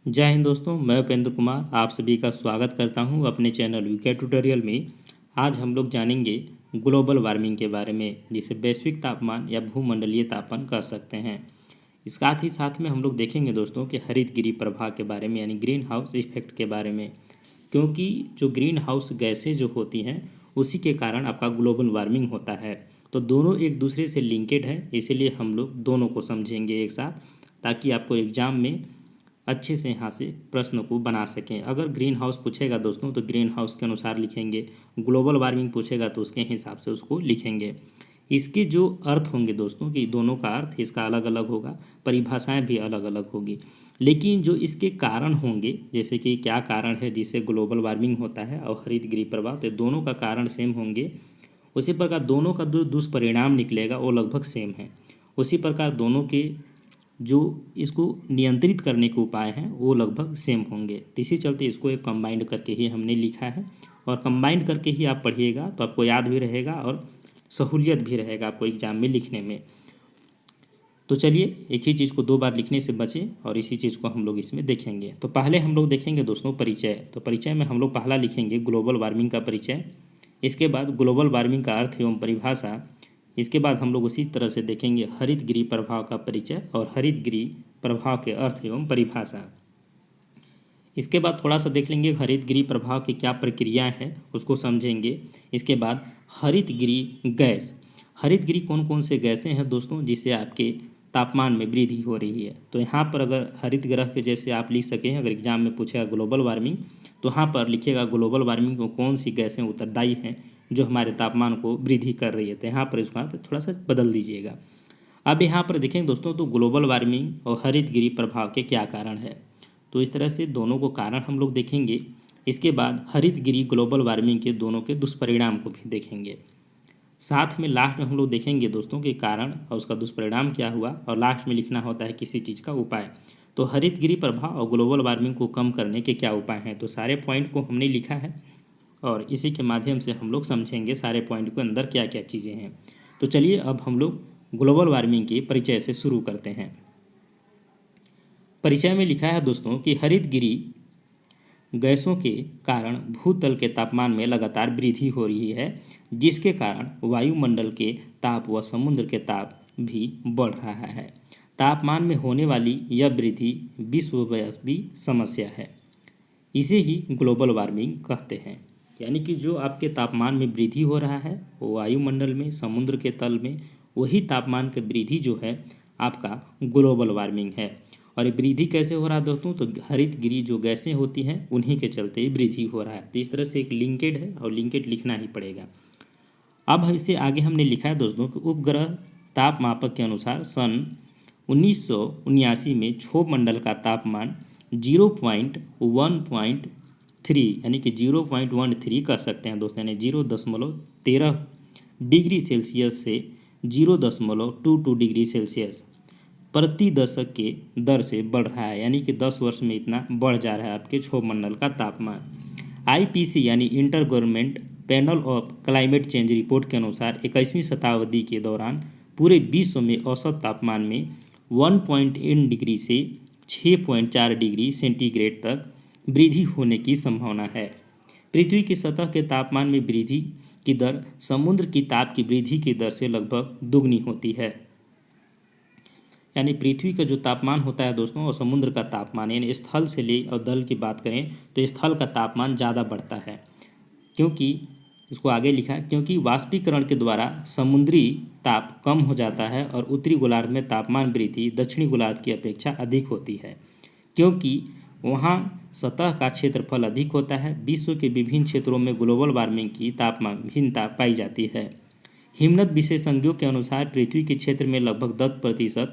जय हिंद दोस्तों, मैं उपेंद्र कुमार आप सभी का स्वागत करता हूं अपने चैनल यूके ट्यूटोरियल में। आज हम लोग जानेंगे ग्लोबल वार्मिंग के बारे में, जिसे वैश्विक तापमान या भूमंडलीय तापमान कह सकते हैं। इस साथ में हम लोग देखेंगे दोस्तों कि हरित गृह प्रभाव के बारे में, यानी ग्रीन हाउस इफेक्ट के बारे में, क्योंकि जो ग्रीन हाउस गैसें जो होती हैं उसी के कारण आपका ग्लोबल वार्मिंग होता है। तो दोनों एक दूसरे से लिंकेड है, इसीलिए हम लोग दोनों को समझेंगे एक साथ, ताकि आपको एग्जाम में अच्छे से यहाँ से प्रश्न को बना सकें। अगर ग्रीन हाउस पूछेगा दोस्तों तो ग्रीन हाउस के अनुसार लिखेंगे, ग्लोबल वार्मिंग पूछेगा तो उसके हिसाब से उसको लिखेंगे। इसके जो अर्थ होंगे दोस्तों कि दोनों का अर्थ इसका अलग अलग होगा, परिभाषाएं भी अलग अलग होगी, लेकिन जो इसके कारण होंगे, जैसे कि क्या कारण है जिससे ग्लोबल वार्मिंग होता है और हरित गृह प्रभाव, तो दोनों का कारण सेम होंगे। उसी प्रकार दोनों का जो दुष्परिणाम निकलेगा वो लगभग सेम है। उसी प्रकार दोनों के जो इसको नियंत्रित करने के उपाय हैं वो लगभग सेम होंगे। तो इसी चलते इसको एक कंबाइंड करके ही हमने लिखा है, और कंबाइंड करके ही आप पढ़िएगा तो आपको याद भी रहेगा और सहूलियत भी रहेगा आपको एग्जाम में लिखने में। तो चलिए, एक ही चीज़ को दो बार लिखने से बचें और इसी चीज़ को हम लोग इसमें देखेंगे। तो पहले हम लोग देखेंगे दोस्तों परिचय। तो परिचय में हम लोग पहला लिखेंगे ग्लोबल वार्मिंग का परिचय, इसके बाद ग्लोबल वार्मिंग का अर्थ एवं परिभाषा, इसके बाद हम लोग उसी तरह से देखेंगे हरित गृह प्रभाव का परिचय और हरित गृह प्रभाव के अर्थ एवं परिभाषा। इसके बाद थोड़ा सा देख लेंगे हरित गृह प्रभाव की क्या प्रक्रियाएं हैं उसको समझेंगे। इसके बाद हरित गृह गैस, हरित गृह कौन कौन से गैसें हैं दोस्तों जिससे आपके तापमान में वृद्धि हो रही है। तो यहाँ पर अगर हरित ग्रह के जैसे आप लिख सकें, अगर एग्जाम में पूछेगा ग्लोबल वार्मिंग तो यहाँ पर लिखिएगा ग्लोबल वार्मिंग को कौन सी गैसें उत्तरदायी हैं जो हमारे तापमान को वृद्धि कर रही है। तो यहाँ पर इसको यहाँ पर थोड़ा सा बदल दीजिएगा। अब यहाँ पर देखें दोस्तों, तो ग्लोबल वार्मिंग और हरित गृह प्रभाव के क्या कारण है, तो इस तरह से दोनों को कारण हम लोग देखेंगे। इसके बाद हरित गृह ग्लोबल वार्मिंग के दोनों के दुष्परिणाम को भी देखेंगे। साथ में लास्ट में हम लोग देखेंगे दोस्तों कि कारण और उसका दुष्परिणाम क्या हुआ, और लास्ट में लिखना होता है किसी चीज़ का उपाय। तो हरित गृह प्रभाव और ग्लोबल वार्मिंग को कम करने के क्या उपाय हैं, तो सारे पॉइंट को हमने लिखा है और इसी के माध्यम से हम लोग समझेंगे सारे पॉइंट के अंदर क्या क्या चीज़ें हैं। तो चलिए अब हम लोग ग्लोबल वार्मिंग के परिचय से शुरू करते हैं। परिचय में लिखा है दोस्तों कि हरित गृह गैसों के कारण भूतल के तापमान में लगातार वृद्धि हो रही है, जिसके कारण वायुमंडल के ताप व समुद्र के ताप भी बढ़ रहा है। तापमान में होने वाली यह वृद्धि विश्वव्यापी समस्या है, इसे ही ग्लोबल वार्मिंग कहते हैं। यानी कि जो आपके तापमान में वृद्धि हो रहा है वो वायुमंडल में, समुद्र के तल में, वही तापमान की वृद्धि जो है आपका ग्लोबल वार्मिंग है। और ये वृद्धि कैसे हो रहा है दोस्तों, तो हरित गृह जो गैसें होती हैं उन्हीं के चलते ही वृद्धि हो रहा है। तो इस तरह से एक लिंकेड है और लिंकेड लिखना ही पड़ेगा। अब इससे आगे हमने लिखा है दोस्तों कि उपग्रह ताप मापक के अनुसार सन 1979 में क्षोभ मंडल का तापमान 0.13 यानी कि 0.13 कर सकते हैं दोस्तों, यानी 0.13 डिग्री सेल्सियस से 0.22 डिग्री सेल्सियस प्रति दशक के दर से बढ़ रहा है। यानी कि 10 वर्ष में इतना बढ़ जा रहा है आपके क्षोभ मंडल का तापमान। आईपीसी यानी inter government panel of climate change report के अनुसार 21वीं शताब्दी के दौरान पूरे विश्व में औसत तापमान में 1.8 डिग्री से 6.4 डिग्री सेंटीग्रेड तक वृद्धि होने की संभावना है। पृथ्वी की सतह के तापमान में वृद्धि की दर समुद्र की ताप की वृद्धि की दर से लगभग दुगनी होती है। यानी पृथ्वी का जो तापमान होता है दोस्तों और समुद्र का तापमान, यानी स्थल से ले और दल की बात करें तो स्थल का तापमान ज़्यादा बढ़ता है, क्योंकि इसको आगे लिखा है क्योंकि वाष्पीकरण के द्वारा समुद्री ताप कम हो जाता है और उत्तरी गोलार्ध में तापमान वृद्धि दक्षिणी गोलार्ध की अपेक्षा अधिक होती है, क्योंकि वहाँ सतह का क्षेत्रफल अधिक होता है। विश्व के विभिन्न क्षेत्रों में ग्लोबल वार्मिंग की तापमान भिन्नता पाई जाती है। हिमनद विशेषज्ञों के अनुसार पृथ्वी के क्षेत्र में लगभग 10%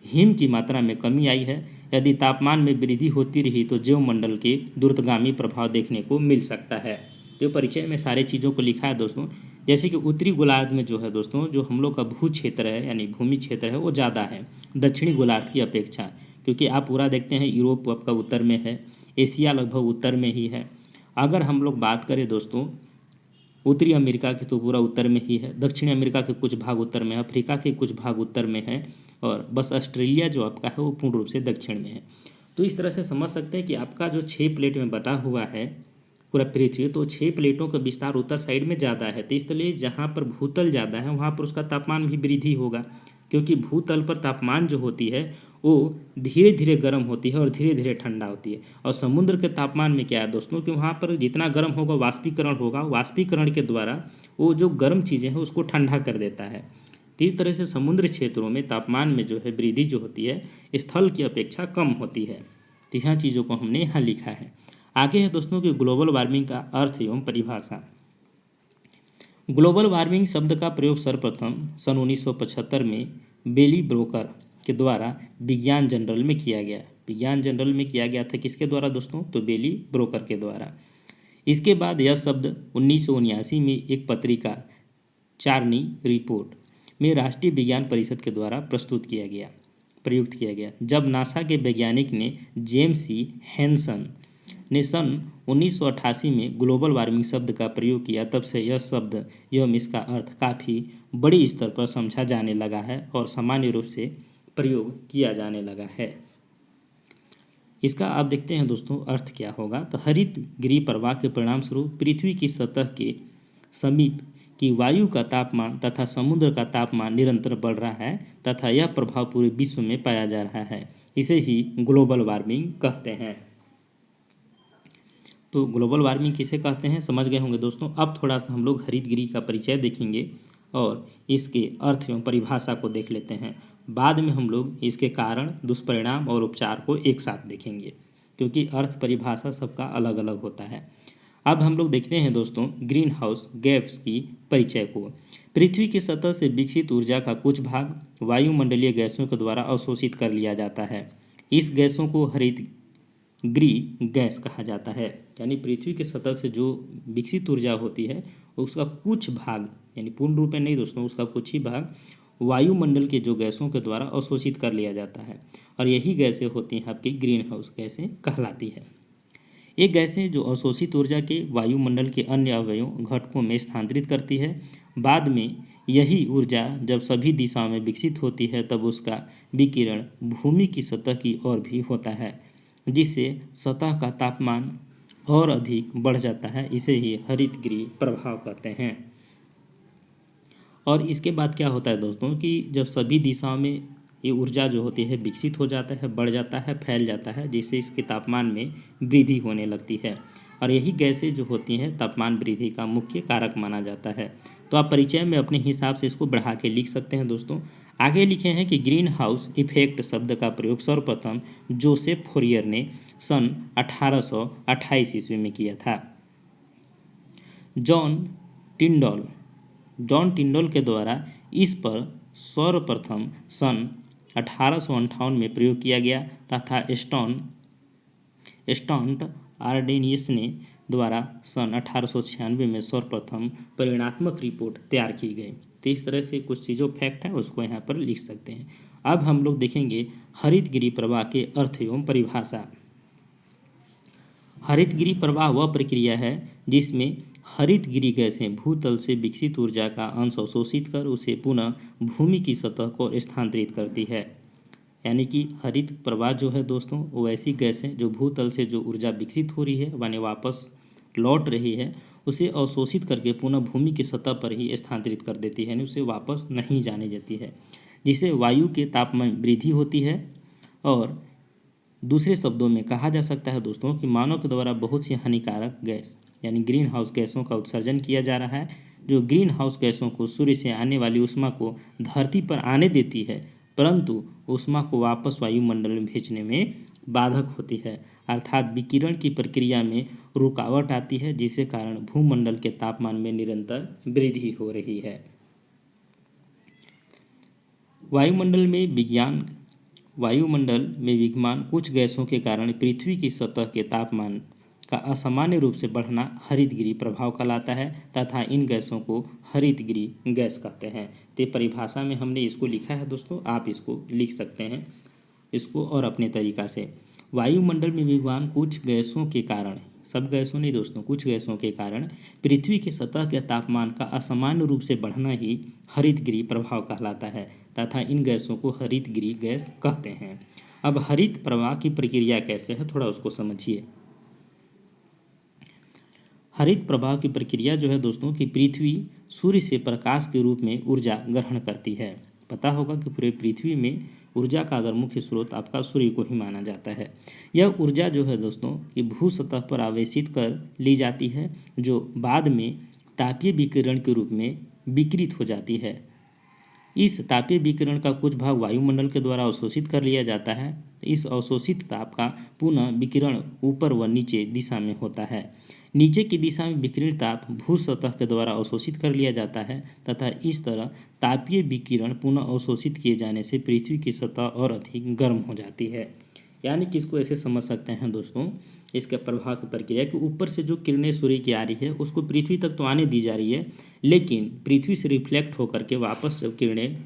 हिम की मात्रा में कमी आई है। यदि तापमान में वृद्धि होती रही तो जैवमंडल के द्रुतगामी प्रभाव देखने को मिल सकता है। तो परिचय में सारे चीज़ों को लिखा है दोस्तों। जैसे कि उत्तरी गोलार्ध में जो है दोस्तों, जो हम लोग का भू क्षेत्र है यानी भूमि क्षेत्र है वो ज़्यादा है दक्षिणी गोलार्ध की अपेक्षा, क्योंकि आप पूरा देखते हैं यूरोप आपका उत्तर में है, एशिया लगभग उत्तर में ही है। अगर हम लोग बात करें दोस्तों उत्तरी अमेरिका के, तो पूरा उत्तर में ही है, दक्षिणी अमेरिका के कुछ भाग उत्तर में है, अफ्रीका के कुछ भाग उत्तर में है, और बस ऑस्ट्रेलिया जो आपका है वो पूर्ण रूप से दक्षिण में है। तो इस तरह से समझ सकते हैं कि आपका जो 6 प्लेट में बटा हुआ है पूरा पृथ्वी, तो 6 प्लेटों का विस्तार उत्तर साइड में ज़्यादा है, तो इसलिए जहाँ पर भूतल ज़्यादा है वहाँ पर उसका तापमान भी वृद्धि होगा, क्योंकि भूतल पर तापमान जो होती है वो धीरे धीरे गर्म होती है और धीरे धीरे ठंडा होती है। और समुद्र के तापमान में क्या है दोस्तों कि वहाँ पर जितना गर्म होगा वाष्पीकरण होगा, वाष्पीकरण के द्वारा वो जो गर्म चीज़ें हैं उसको ठंडा कर देता है। तो इस तरह से समुद्र क्षेत्रों में तापमान में जो है वृद्धि जो होती है स्थल की अपेक्षा कम होती है। तो यहाँ चीज़ों को हमने यहाँ लिखा है। आगे है दोस्तों कि ग्लोबल वार्मिंग का अर्थ एवं परिभाषा। ग्लोबल वार्मिंग शब्द का प्रयोग सर्वप्रथम सन 1975 में बेली ब्रोकर के द्वारा विज्ञान जर्नल में किया गया। विज्ञान जर्नल में किया गया था किसके द्वारा दोस्तों? तो बेली ब्रोकर के द्वारा। इसके बाद यह शब्द 1979 में एक पत्रिका चार्नी रिपोर्ट में राष्ट्रीय विज्ञान परिषद के द्वारा प्रयुक्त किया गया, जब नासा के वैज्ञानिक ने जेम्स सी हैनसन ने सन 1988 में ग्लोबल वार्मिंग शब्द का प्रयोग किया, तब से यह शब्द एवं इसका अर्थ काफ़ी बड़ी स्तर पर समझा जाने लगा है और सामान्य रूप से प्रयोग किया जाने लगा है। इसका आप देखते हैं दोस्तों अर्थ क्या होगा। तो हरित गृह प्रवाह के परिणाम स्वरूप पृथ्वी की सतह के समीप की वायु का तापमान तथा समुद्र का तापमान निरंतर बढ़ रहा है तथा यह प्रभाव पूरे विश्व में पाया जा रहा है। इसे ही ग्लोबल वार्मिंग कहते हैं। तो ग्लोबल वार्मिंग किसे कहते हैं समझ गए होंगे दोस्तों। अब थोड़ा सा हम लोग हरित गृह का परिचय देखेंगे और इसके अर्थ एवं परिभाषा को देख लेते हैं। बाद में हम लोग इसके कारण, दुष्परिणाम और उपचार को एक साथ देखेंगे, क्योंकि अर्थ परिभाषा सबका अलग अलग होता है। अब हम लोग देखते हैं दोस्तों ग्रीन हाउस गैस की परिचय को। पृथ्वी की सतह से विकसित ऊर्जा का कुछ भाग वायुमंडलीय गैसों के द्वारा अवशोषित कर लिया जाता है। इस गैसों को हरित गृह गैस कहा जाता है। यानी पृथ्वी की सतह से जो विकसित ऊर्जा होती है उसका कुछ भाग, यानी पूर्ण रूप में नहीं दोस्तों, उसका कुछ ही भाग वायुमंडल के जो गैसों के द्वारा अवशोषित कर लिया जाता है और यही गैसें होती हैं आपकी ग्रीन हाउस गैसें कहलाती है। ये गैसें जो अवशोषित ऊर्जा के वायुमंडल के अन्य अवयवों घटकों में स्थानांतरित करती है। बाद में यही ऊर्जा जब सभी दिशाओं में विकसित होती है तब उसका विकिरण भूमि की सतह की ओर भी होता है, जिससे सतह का तापमान और अधिक बढ़ जाता है। इसे ही हरित गृह प्रभाव कहते हैं। और इसके बाद क्या होता है दोस्तों कि जब सभी दिशाओं में ये ऊर्जा जो होती है विकसित हो जाता है, बढ़ जाता है, फैल जाता है, जिससे इसके तापमान में वृद्धि होने लगती है और यही गैसें जो होती हैं तापमान वृद्धि का मुख्य कारक माना जाता है। तो आप परिचय में अपने हिसाब से इसको बढ़ा के लिख सकते हैं दोस्तों। आगे लिखे हैं कि ग्रीन हाउस इफेक्ट शब्द का प्रयोग सर्वप्रथम जोसेफ फोरियर ने सन 1828 ईस्वी में किया था। जॉन टिंडोल के द्वारा इस पर सर्वप्रथम सन 1858 में प्रयोग किया गया तथा स्टॉन्ट आर्डेनियस ने द्वारा सन 1896 में सर्वप्रथम परिणात्मक रिपोर्ट तैयार की गई। तो इस तरह से कुछ चीज़ों फैक्ट है उसको यहाँ पर लिख सकते हैं। अब हम लोग देखेंगे हरित गृह प्रवाह के अर्थ एवं परिभाषा। हरित गृह प्रवाह वह प्रक्रिया है जिसमें हरित गृह गैसें भूतल से विकसित ऊर्जा का अंश अवशोषित कर उसे पुनः भूमि की सतह को स्थानांतरित करती है। यानी कि हरित प्रवाह जो है दोस्तों वो ऐसी गैसें जो भूतल से जो ऊर्जा विकसित हो रही है यानी वापस लौट रही है उसे अवशोषित करके पुनः भूमि की सतह पर ही स्थानांतरित कर देती है, यानी उसे वापस नहीं जाने देती है, जिससे वायु के तापमान वृद्धि होती है। और दूसरे शब्दों में कहा जा सकता है दोस्तों कि मानव के द्वारा बहुत सी हानिकारक गैस यानी ग्रीन हाउस गैसों का उत्सर्जन किया जा रहा है, जो ग्रीन हाउस गैसों को सूर्य से आने वाली ऊष्मा को धरती पर आने देती है, परंतु ऊष्मा को वापस वायुमंडल में भेजने में बाधक होती है, अर्थात विकिरण की प्रक्रिया में रुकावट आती है, जिसके कारण भूमंडल के तापमान में निरंतर वृद्धि हो रही है। वायुमंडल में विद्यमान कुछ गैसों के कारण पृथ्वी की सतह के तापमान का असामान्य रूप से बढ़ना हरित गृह प्रभाव कहलाता है तथा इन गैसों को हरित गृह गैस कहते हैं। तो परिभाषा में हमने इसको लिखा है दोस्तों, आप इसको लिख सकते हैं इसको और अपने तरीका से। वायुमंडल में विद्यमान कुछ गैसों के कारण, सब गैसों नहीं दोस्तों, कुछ गैसों के कारण पृथ्वी की सतह के तापमान का असामान्य रूप से बढ़ना ही हरित गृह प्रभाव कहलाता है तथा इन गैसों को हरित गृह गैस कहते हैं। अब हरित प्रवाह की प्रक्रिया कैसे है, थोड़ा उसको समझिए। हरित प्रवाह की प्रक्रिया जो है दोस्तों कि पृथ्वी सूर्य से प्रकाश के रूप में ऊर्जा ग्रहण करती है। पता होगा कि पूरे पृथ्वी में ऊर्जा का अगर मुख्य स्रोत आपका सूर्य को ही माना जाता है। यह ऊर्जा जो है दोस्तों कि भू सतह पर आवेशित कर ली जाती है, जो बाद में तापीय विकिरण के रूप में विकिरित हो जाती है। इस तापीय विकिरण का कुछ भाग वायुमंडल के द्वारा अवशोषित कर लिया जाता है। इस अवशोषित ताप का पुनः विकिरण ऊपर व नीचे दिशा में होता है। नीचे की दिशा में विकिरण ताप भू सतह के द्वारा अवशोषित कर लिया जाता है तथा इस तरह तापीय विकिरण पुनः अवशोषित किए जाने से पृथ्वी की सतह और अधिक गर्म हो जाती है। यानी कि इसको ऐसे समझ सकते हैं दोस्तों, इसके प्रभाव की प्रक्रिया कि ऊपर से जो किरणें सूर्य की आ रही है उसको पृथ्वी तक तो आने दी जा रही है, लेकिन पृथ्वी से रिफ्लेक्ट होकर के वापस जब किरणें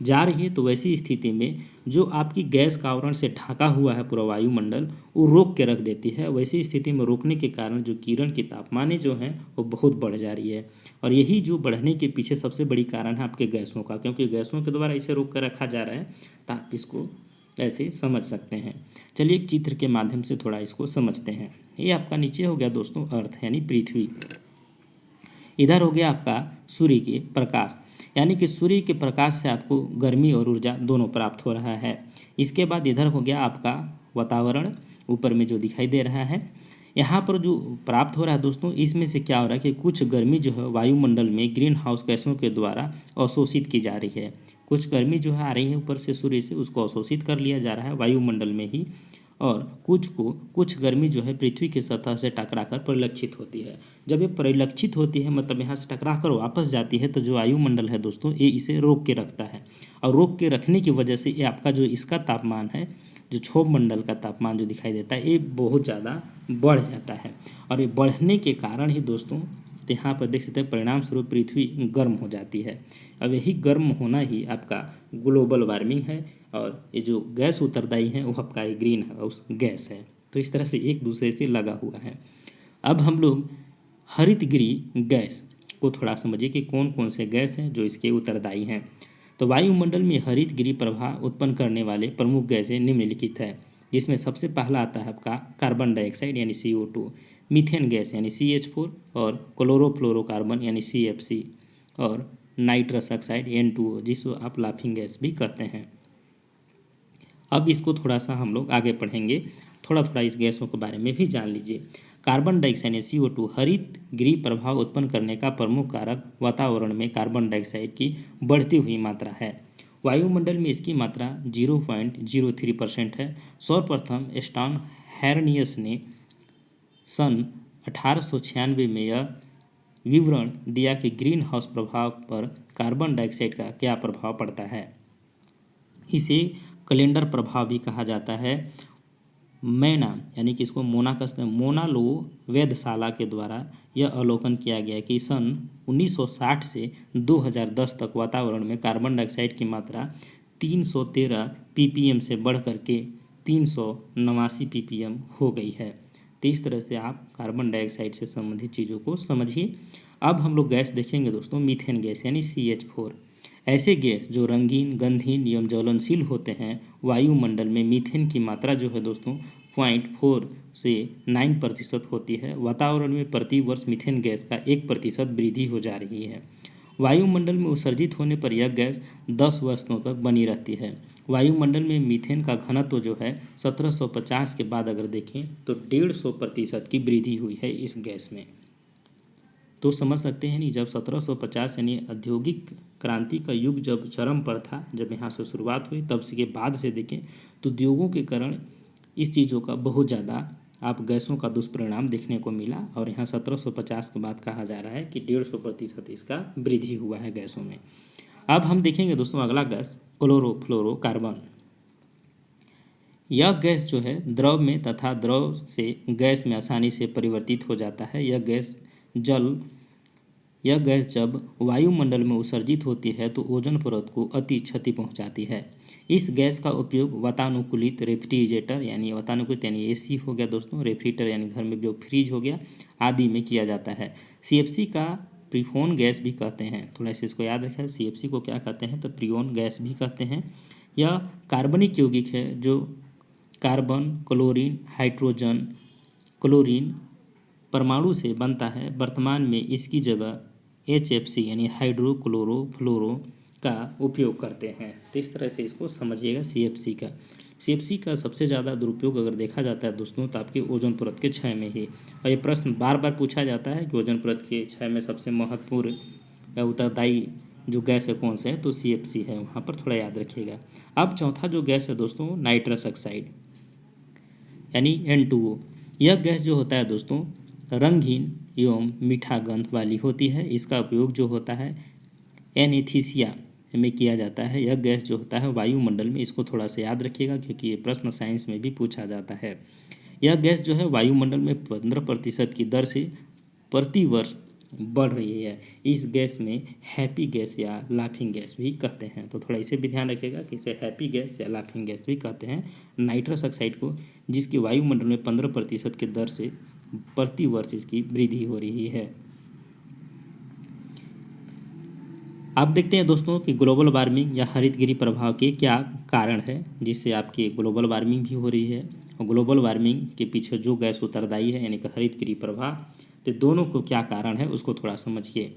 जा रही है तो वैसी स्थिति में जो आपकी गैस का आवरण से ढका हुआ है पूरा वायुमंडल, वो रोक के रख देती है। वैसी स्थिति में रोकने के कारण जो किरण की तापमाने जो हैं वो बहुत बढ़ जा रही है। और यही जो बढ़ने के पीछे सबसे बड़ी कारण है आपके गैसों का, क्योंकि गैसों के द्वारा इसे रोक कर रखा जा रहा है। तो आप इसको ऐसे समझ सकते हैं। चलिए एक चित्र के माध्यम से थोड़ा इसको समझते हैं। ये आपका नीचे हो गया दोस्तों अर्थ यानी पृथ्वी, इधर हो गया आपका सूर्य के प्रकाश, यानी कि सूर्य के प्रकाश से आपको गर्मी और ऊर्जा दोनों प्राप्त हो रहा है। इसके बाद इधर हो गया आपका वातावरण, ऊपर में जो दिखाई दे रहा है। यहाँ पर जो प्राप्त हो रहा है दोस्तों, इसमें से क्या हो रहा है कि कुछ गर्मी जो है वायुमंडल में ग्रीन हाउस गैसों के द्वारा अवशोषित की जा रही है। कुछ गर्मी जो है आ रही है ऊपर से सूर्य से, उसको अवशोषित कर लिया जा रहा है वायुमंडल में ही, और कुछ गर्मी जो है पृथ्वी की सतह से टकराकर परिलक्षित होती है। जब ये परिलक्षित होती है मतलब यहाँ से टकरा कर वापस जाती है, तो जो वायुमंडल है दोस्तों ये इसे रोक के रखता है, और रोक के रखने की वजह से ये आपका जो इसका तापमान है, जो क्षोभ मंडल का तापमान जो दिखाई देता है, ये बहुत ज़्यादा बढ़ जाता है। और ये बढ़ने के कारण ही दोस्तों तो यहाँ पर देख सकते हैं परिणाम स्वरूप पृथ्वी गर्म हो जाती है। अब यही गर्म होना ही आपका ग्लोबल वार्मिंग है, और ये जो गैस उत्तरदायी है वो आपका ये ग्रीन हाउस गैस है। तो इस तरह से एक दूसरे से लगा हुआ है। अब हम लोग हरितगृह गैस को थोड़ा समझिए कि कौन कौन से गैस हैं जो इसके उत्तरदायी हैं। तो वायुमंडल में हरितगृह प्रभाव उत्पन्न करने वाले प्रमुख गैसें निम्नलिखित है, जिसमें सबसे पहला आता है आपका कार्बन डाइऑक्साइड यानी CO2, मीथेन गैस यानी CH4, और क्लोरोफ्लोरोकार्बन यानी CFC, और नाइट्रस ऑक्साइड N2O, जिसको आप लाफिंग गैस भी कहते हैं। अब इसको थोड़ा सा हम लोग आगे पढ़ेंगे, थोड़ा थोड़ा इस गैसों के बारे में भी जान लीजिए। कार्बन डाइऑक्साइड यानी CO2 हरित गृह प्रभाव उत्पन्न करने का प्रमुख कारक वातावरण में कार्बन डाइऑक्साइड की बढ़ती हुई मात्रा है। वायुमंडल में इसकी मात्रा 0.03% है। सर्वप्रथम स्टॉन हैरनियस ने सन 1896 में यह विवरण दिया कि ग्रीन हाउस प्रभाव पर कार्बन डाइऑक्साइड का क्या प्रभाव पड़ता है। इसे कैलेंडर प्रभाव भी कहा जाता है। मैना यानी कि इसको मोना कहते हैं, मोना लो वेधशाला के द्वारा यह अवलोकन किया गया कि सन 1960 से 2010 तक वातावरण में कार्बन डाइऑक्साइड की मात्रा 313 ppm से बढ़ करके 389 ppm हो गई है। तो इस तरह से आप कार्बन डाइऑक्साइड से संबंधित चीज़ों को समझिए। अब हम लोग गैस देखेंगे दोस्तों, मीथेन गैस यानी CH4। ऐसे गैस जो रंगीन, गंधहीन एवं ज्वलनशील होते हैं, वायुमंडल में मीथेन की मात्रा जो है दोस्तों 0.4 से 9% होती है। वातावरण में प्रति वर्ष मीथेन गैस का 1% वृद्धि हो जा रही है। वायुमंडल में उत्सर्जित होने पर यह गैस 10 वर्षों तक बनी रहती है। वायुमंडल में मीथेन का घनत्व जो है 1750 के बाद अगर देखें तो 150% की वृद्धि हुई है इस गैस में। तो समझ सकते हैं नहीं, जब 1750 यानी औद्योगिक क्रांति का युग जब चरम पर था, जब यहाँ से शुरुआत हुई, तब से के बाद से देखें तो उद्योगों के कारण इस चीज़ों का बहुत ज़्यादा आप गैसों का दुष्परिणाम देखने को मिला। और यहाँ 1750 के बाद कहा जा रहा है कि 150% इसका वृद्धि हुआ है गैसों में। अब हम देखेंगे दोस्तों अगला गैस क्लोरोफ्लोरोकार्बन। यह गैस जो है द्रव में तथा द्रव से गैस में आसानी से परिवर्तित हो जाता है। यह गैस जब वायुमंडल में उत्सर्जित होती है तो ओजोन परत को अति क्षति पहुंचाती है। इस गैस का उपयोग वातानुकूलित रेफ्रिजरेटर यानी वातानुकूलित यानी AC हो गया दोस्तों, रेफ्रिजरेटर यानी घर में जो फ्रिज हो गया आदि में किया जाता है। CFC का प्रीफोन गैस भी कहते हैं, थोड़ा सा इसको याद रखें। CFC को क्या कहते हैं तो प्रियोन गैस भी कहते हैं। यह कार्बनिक यौगिक है जो कार्बन, क्लोरीन, हाइड्रोजन, क्लोरीन परमाणु से बनता है। वर्तमान में इसकी जगह HFC यानी हाइड्रोक्लोरोफ्लोरो का उपयोग करते हैं। तो इस तरह से इसको समझिएगा CFC का सबसे ज़्यादा दुरुपयोग अगर देखा जाता है दोस्तों तो आपके ओजोन परत के क्षय में ही। और ये प्रश्न बार बार पूछा जाता है कि ओजोन परत के क्षय में सबसे महत्वपूर्ण या उत्तरदायी जो गैस है कौन सा है, तो CFC है, वहाँ पर थोड़ा याद रखिएगा। अब चौथा जो गैस है दोस्तों, नाइट्रस ऑक्साइड यानी N2O। यह गैस जो होता है दोस्तों रंगहीन एवं मीठा गंध वाली होती है। इसका उपयोग जो होता है एनेस्थीसिया में किया जाता है। यह गैस जो होता है वायुमंडल में, इसको थोड़ा सा याद रखिएगा क्योंकि ये प्रश्न साइंस में भी पूछा जाता है। यह गैस जो है वायुमंडल में 15% की दर से प्रति वर्ष बढ़ रही है। इस गैस में हैप्पी गैस या लाफिंग गैस भी कहते हैं। तो थोड़ा इसे भी ध्यान रखिएगा कि इसे हैप्पी गैस या लाफिंग गैस भी कहते हैं नाइट्रस ऑक्साइड को, जिसकी वायुमंडल में 15% के दर से प्रति वर्ष इसकी वृद्धि हो रही है। आप देखते हैं दोस्तों कि ग्लोबल वार्मिंग या हरितगृह प्रभाव के क्या कारण है जिससे आपकी ग्लोबल वार्मिंग भी हो रही है। और ग्लोबल वार्मिंग के पीछे जो गैस उत्तरदायी है यानी कि हरितगृह प्रभाव, तो दोनों को क्या कारण है उसको थोड़ा समझिए।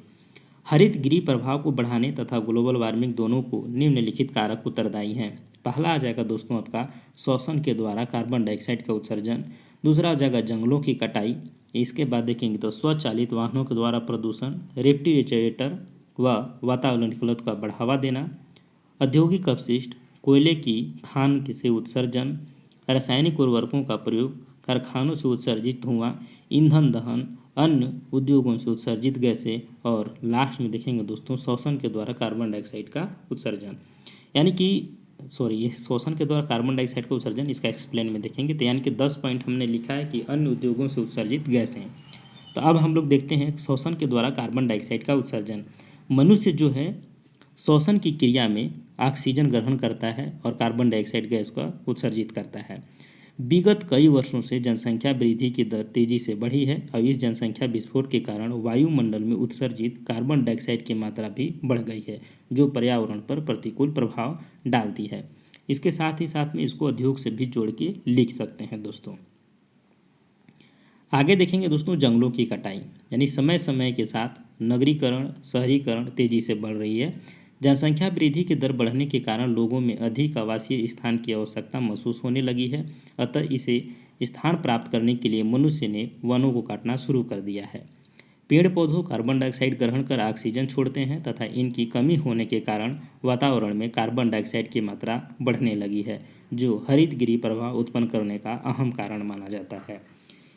हरितगृह प्रभाव को बढ़ाने तथा ग्लोबल वार्मिंग दोनों को निम्नलिखित कारक उत्तरदायी हैं। पहला आ जाएगा दोस्तों आपका शोषण के द्वारा कार्बन डाइऑक्साइड का उत्सर्जन। दूसरा आ जाएगा जंगलों की कटाई। इसके बाद देखेंगे तो स्वचालित वाहनों के द्वारा प्रदूषण, रेफ्रिजरेटर व वातावरणीय का बढ़ावा देना, औद्योगिक अपशिष्ट, कोयले की खान से उत्सर्जन, रासायनिक उर्वरकों का प्रयोग, कारखानों से उत्सर्जित धुआं, ईंधन दहन, अन्य उद्योगों से उत्सर्जित गैसें और लास्ट में देखेंगे दोस्तों शोषण के द्वारा कार्बन डाइऑक्साइड का उत्सर्जन। यानी कि ये शोषण के द्वारा कार्बन डाइऑक्साइड का उत्सर्जन, इसका एक्सप्लेन में देखेंगे। तो यानी कि 10 पॉइंट हमने लिखा है कि अन्य उद्योगों से उत्सर्जित गैसें। तो अब हम लोग देखते हैं शोषण के द्वारा कार्बन डाइऑक्साइड का उत्सर्जन। मनुष्य जो है श्वसन की क्रिया में ऑक्सीजन ग्रहण करता है और कार्बन डाइऑक्साइड गैस का उत्सर्जित करता है। विगत कई वर्षों से जनसंख्या वृद्धि की दर तेजी से बढ़ी है और इस जनसंख्या विस्फोट के कारण वायुमंडल में उत्सर्जित कार्बन डाइऑक्साइड की मात्रा भी बढ़ गई है, जो पर्यावरण पर प्रतिकूल प्रभाव डालती है। इसके साथ ही साथ में इसको उद्योग से भी जोड़ के लिख सकते हैं दोस्तों। आगे देखेंगे दोस्तों जंगलों की कटाई, यानी समय समय के साथ नगरीकरण, शहरीकरण तेजी से बढ़ रही है। जनसंख्या वृद्धि की दर बढ़ने के कारण लोगों में अधिक आवासीय स्थान की आवश्यकता महसूस होने लगी है। अतः इसे स्थान प्राप्त करने के लिए मनुष्य ने वनों को काटना शुरू कर दिया है। पेड़ पौधों कार्बन डाइऑक्साइड ग्रहण कर ऑक्सीजन छोड़ते हैं तथा इनकी कमी होने के कारण वातावरण में कार्बन डाइऑक्साइड की मात्रा बढ़ने लगी है, जो हरितगृह प्रभाव उत्पन्न करने का अहम कारण माना जाता है।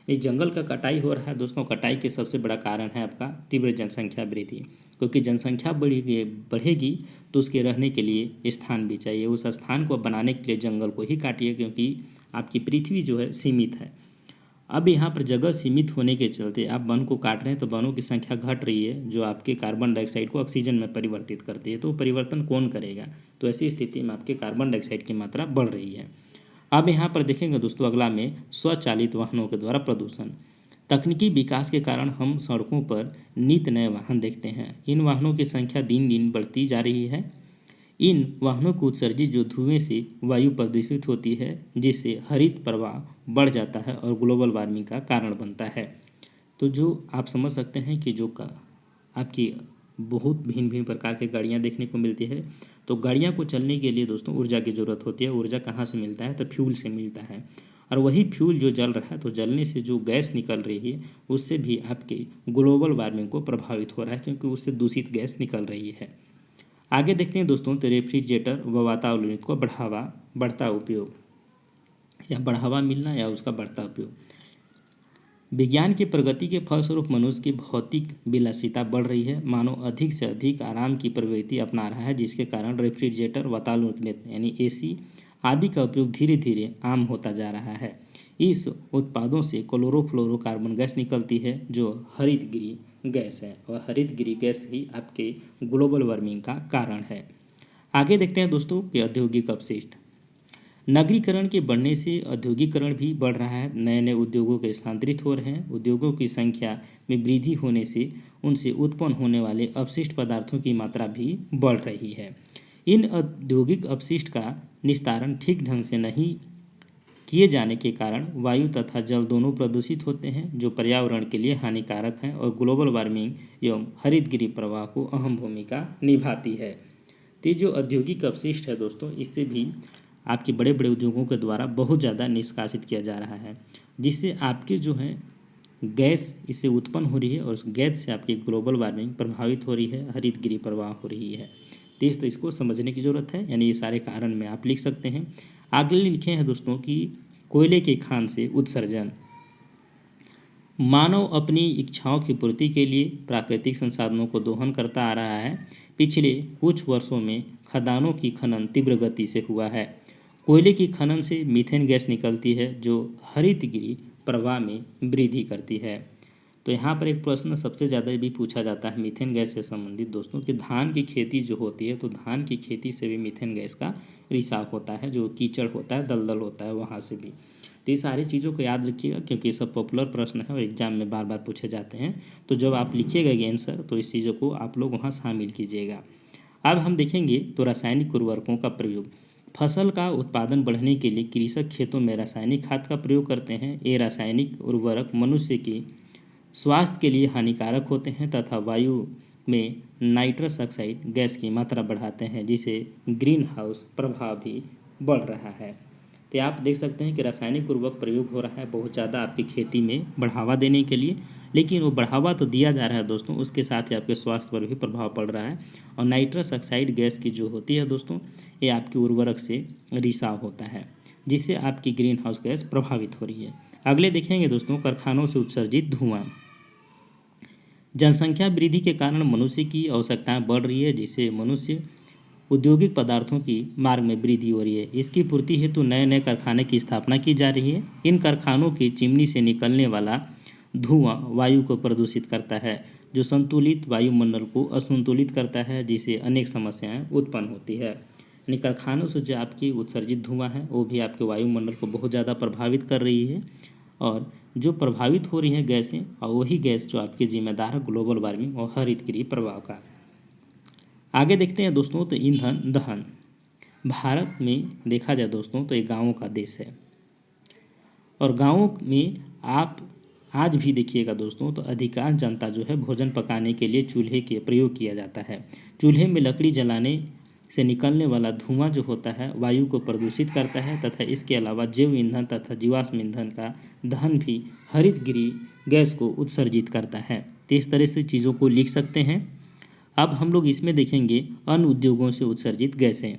इस जंगल का कटाई हो रहा है दोस्तों। कटाई के सबसे बड़ा कारण है आपका तीव्र जनसंख्या वृद्धि, क्योंकि जनसंख्या बढ़ेगी तो उसके रहने के लिए स्थान भी चाहिए। उस स्थान को बनाने के लिए जंगल को ही काटिए, क्योंकि आपकी पृथ्वी जो है सीमित है। अब यहाँ पर जगह सीमित होने के चलते आप वन को काट रहे हैं तो वनों की संख्या घट रही है, जो आपके कार्बन डाइऑक्साइड को ऑक्सीजन में परिवर्तित करती है। तो परिवर्तन कौन करेगा? तो ऐसी स्थिति में आपके कार्बन डाइऑक्साइड की मात्रा बढ़ रही है। अब यहाँ पर देखेंगे दोस्तों अगला में स्वचालित वाहनों के द्वारा प्रदूषण। तकनीकी विकास के कारण हम सड़कों पर नित नए वाहन देखते हैं। इन वाहनों की संख्या दिन दिन बढ़ती जा रही है। इन वाहनों को उत्सर्जित जो धुएं से वायु प्रदूषित होती है, जिससे हरित प्रवाह बढ़ जाता है और ग्लोबल वार्मिंग का कारण बनता है। तो जो आप समझ सकते हैं कि जो आपकी बहुत भिन्न भिन्न प्रकार की गाड़ियाँ देखने को मिलती है। तो गाड़ियाँ को चलने के लिए दोस्तों ऊर्जा की ज़रूरत होती है। ऊर्जा कहाँ से मिलता है? तो फ्यूल से मिलता है। और वही फ्यूल जो जल रहा है, तो जलने से जो गैस निकल रही है उससे भी आपके ग्लोबल वार्मिंग को प्रभावित हो रहा है, क्योंकि उससे दूषित गैस निकल रही है। आगे देखते हैं दोस्तों तो रेफ्रिजरेटर व वातावरण को बढ़ता उपयोग या बढ़ावा मिलना या उसका बढ़ता उपयोग। विज्ञान की प्रगति के फलस्वरूप मनुष्य की भौतिक विलासिता बढ़ रही है। मानव अधिक से अधिक आराम की प्रवृत्ति अपना रहा है, जिसके कारण रेफ्रिजरेटर, वातानुकूलित यानी AC आदि का उपयोग धीरे धीरे आम होता जा रहा है। इस उत्पादों से क्लोरोफ्लोरोकार्बन गैस निकलती है, जो हरितगृह गैस है, और हरितगृह गैस ही आपके ग्लोबल वार्मिंग का कारण है। आगे देखते हैं दोस्तों कि औद्योगिक अपशिष्ट। नगरीकरण के बढ़ने से औद्योगिकरण भी बढ़ रहा है। नए नए उद्योगों के स्थानांतरित हो रहे हैं। उद्योगों की संख्या में वृद्धि होने से उनसे उत्पन्न होने वाले अपशिष्ट पदार्थों की मात्रा भी बढ़ रही है। इन औद्योगिक अपशिष्ट का निस्तारण ठीक ढंग से नहीं किए जाने के कारण वायु तथा जल दोनों प्रदूषित होते हैं, जो पर्यावरण के लिए हानिकारक हैं और ग्लोबल वार्मिंग एवं हरितगृह प्रवाह को अहम भूमिका निभाती है। तो ये जो औद्योगिक अपशिष्ट है दोस्तों, इससे भी आपके बड़े बड़े उद्योगों के द्वारा बहुत ज़्यादा निष्कासित किया जा रहा है, जिससे आपके जो है गैस इससे उत्पन्न हो रही है और उस गैस से आपकी ग्लोबल वार्मिंग प्रभावित हो रही है, हरितगृह प्रवाह हो रही है। तो इसको समझने की ज़रूरत है, यानी ये सारे कारण में आप लिख सकते हैं। आगे लिखे हैं दोस्तों कि कोयले के खान से उत्सर्जन। मानव अपनी इच्छाओं की पूर्ति के लिए प्राकृतिक संसाधनों को दोहन करता आ रहा है। पिछले कुछ वर्षों में खदानों की खनन तीव्र गति से हुआ है। कोयले की खनन से मीथेन गैस निकलती है, जो हरितगृह प्रवाह में वृद्धि करती है। तो यहाँ पर एक प्रश्न सबसे ज़्यादा भी पूछा जाता है मीथेन गैस से संबंधित दोस्तों, कि धान की खेती जो होती है, तो धान की खेती से भी मीथेन गैस का रिसाव होता है, जो कीचड़ होता है, दलदल होता है, वहाँ से भी। तो ये सारी चीज़ों को याद रखिएगा, क्योंकि ये सब पॉपुलर प्रश्न है और एग्जाम में बार बार पूछे जाते हैं। तो जब आप लिखिएगा ये आंसर, तो इस चीज़ों को आप लोग वहाँ शामिल कीजिएगा। अब हम देखेंगे तो रासायनिक उर्वरकों का प्रयोग। फसल का उत्पादन बढ़ाने के लिए कृषक खेतों में रासायनिक खाद का प्रयोग करते हैं। ये रासायनिक उर्वरक मनुष्य की स्वास्थ्य के लिए हानिकारक होते हैं तथा वायु में नाइट्रस ऑक्साइड गैस की मात्रा बढ़ाते हैं, जिससे ग्रीन हाउस प्रभाव भी बढ़ रहा है। तो आप देख सकते हैं कि रासायनिक उर्वरक प्रयोग हो रहा है बहुत ज़्यादा आपकी खेती में बढ़ावा देने के लिए, लेकिन वो बढ़ावा तो दिया जा रहा है दोस्तों, उसके साथ ही आपके स्वास्थ्य पर भी प्रभाव पड़ रहा है। और नाइट्रस ऑक्साइड गैस की जो होती है दोस्तों, ये आपकी उर्वरक से रिसाव होता है, जिससे आपकी ग्रीन हाउस गैस प्रभावित हो रही है। अगले देखेंगे दोस्तों, कारखानों से उत्सर्जित धुआं। जनसंख्या वृद्धि के कारण मनुष्य की आवश्यकताएं बढ़ रही है, जिससे मनुष्य औद्योगिक पदार्थों की मांग में वृद्धि हो रही है। इसकी पूर्ति हेतु नए नए कारखाने की स्थापना की जा रही है। इन कारखानों की चिमनी से निकलने वाला धुआं वायु को प्रदूषित करता है, जो संतुलित वायुमंडल को असंतुलित करता है, जिससे अनेक समस्याएं उत्पन्न होती है। यानी कारखानों से जो आपकी उत्सर्जित धुआं है, वो भी आपके वायुमंडल को बहुत ज़्यादा प्रभावित कर रही है। और जो प्रभावित हो रही हैं गैसें, और वही गैस जो आपकी जिम्मेदार है ग्लोबल वार्मिंग और हरितगृह प्रभाव का। आगे देखते हैं दोस्तों, तो ईंधन दहन। भारत में देखा जाए दोस्तों, तो ये गाँवों का देश है, और गाँवों में आप आज भी देखिएगा दोस्तों, तो अधिकांश जनता जो है भोजन पकाने के लिए चूल्हे के प्रयोग किया जाता है। चूल्हे में लकड़ी जलाने से निकलने वाला धुआं जो होता है वायु को प्रदूषित करता है, तथा इसके अलावा जैव ईंधन तथा जीवाश्म ईंधन का दहन भी हरितगृह गैस को उत्सर्जित करता है। तो इस तरह से चीज़ों को लिख सकते हैं। अब हम लोग इसमें देखेंगे अन्य उद्योगों से उत्सर्जित गैसें।